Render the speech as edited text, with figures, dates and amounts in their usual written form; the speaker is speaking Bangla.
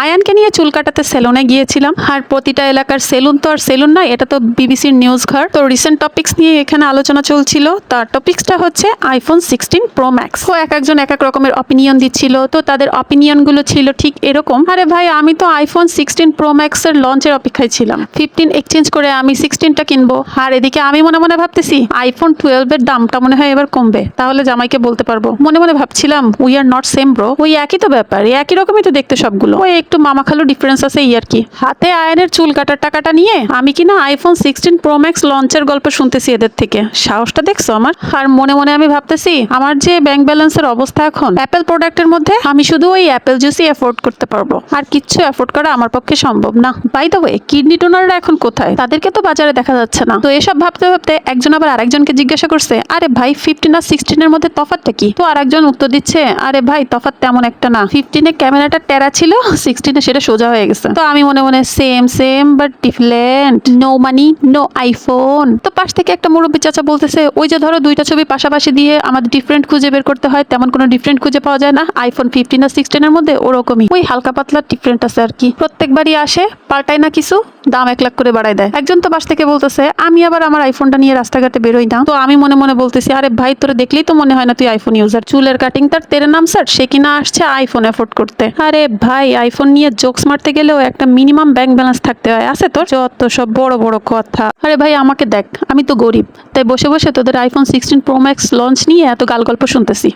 আয়ানকে নিয়ে চুল কাটাতে সেলুনে গিয়েছিলাম। আর প্রতিটা এলাকার সেলুন তো আর সেলুন নয়, এটা তো বিবিসির নিউজ ঘর। তো রিসেন্ট টপিক্স নিয়ে এখানে আলোচনা চলছিল। তার টপিক্সটা হচ্ছে আইফোন 16 প্রো ম্যাক্স। তো এক একজন এক এক রকমের অপিনিয়ন দিচ্ছিল। তো তাদের অপিনিয়ন গুলো ছিল ঠিক এরকম, আরে ভাই আমি তো আইফোন 16 প্রো ম্যাক্স এর লঞ্চের অপেক্ষায় ছিলাম, 15 এক্সচেঞ্জ করে আমি 16টা কিনবো। আর এদিকে আমি মনে মনে ভাবতেছি আইফোন 12 এর দামটা মনে হয় এবার কমবে, তাহলে জামাইকে বলতে পারবো। মনে মনে ভাবছিলাম we are not same bro, ওই একই তো ব্যাপার, একই রকমই তো দেখতে সবগুলো, ওই একটু মামা খালু ডিফারেন্স আছে এই আর কি। হাতে আয়নের চুল কাটার টাকাটা নিয়ে আমি কিনা আইফোন 16 প্রো ম্যাক্স লঞ্চের গল্প শুনতেছি এদের থেকে। সাহসটা দেখছো আমার? আর মনে মনে আমি ভাবতেছি আমার যে ব্যাংক ব্যালেন্সের অবস্থা এখন, অ্যাপেল প্রোডাক্টের মধ্যে আমি শুধু ওই অ্যাপেল জুসই অ্যাফোর্ড করতে পারবো, আর কিচ্ছু অ্যাফোর্ড করা আমার পক্ষে সম্ভব না। বাই দ্য ওয়ে, কিডনি ডোনাররা এখন কোথায়? তাদেরকে তো বাজারে দেখা যাচ্ছে না। তো এসব ভাবতে ভাবতে একজন আবার আরেকজনকে জিজ্ঞাসা করছে, আরে ভাই 15 আর 16 এর মধ্যে তফাৎটা কি? তো আরেকজন উত্তর দিচ্ছে, আরে ভাই তফাৎ তেমন একটা না, 15 এ ক্যামেরাটা টেরা ছিল, 16 এ সেটা সোজা হয়ে গেছে। তো আমি মনে মনে same same but different, no money no iPhone. তো পাশ থেকে একটা মুরব্বী চাচা বলতেছে, ওই যে ধরো দুইটা ছবি পাশাপাশি দিয়ে আমাদের ডিফারেন্ট খুঁজে বের করতে হয়, তেমন কোনো ডিফারেন্ট খুঁজে পাওয়া যায় না আইফোন 15 আর 16 এর মধ্যে, ওরকমই ওই হালকা পাতলা ডিফারেন্ট আছে আর কি। প্রত্যেকবারই আসে, পাল্টায় না কিছু, দাম 1 লাখ করে বাড়ায় দেয়। একজন তো পাশ থেকে বলতেছে, আমি আবার আমার আইফোনটা নিয়ে রাস্তাঘাটে বেরোই না। তো আমি মনে মনে বলতেছি, আরে ভাই তোরে দেখলেই তো মনে হয় না তুই আইফোন ইউজার। চুলের কাটিং তার তেরে নাম স্যার, সে কিনা আসছে আইফোন এফোর্ড করতে। আরে ভাই আইফোন নিয়ে জোকস মারতে গেলেও একটা মিনিমাম ব্যাংক ব্যালেন্স থাকতে হয়, আছে তোর? যত সব বড় বড় কথা। আরে ভাই আমাকে দেখ, আমি তো গরিব, তাই বসে বসে তোদের আইফোন 16 প্রো ম্যাক্স লঞ্চ নিয়ে এত গাল গল্প শুনতেছি।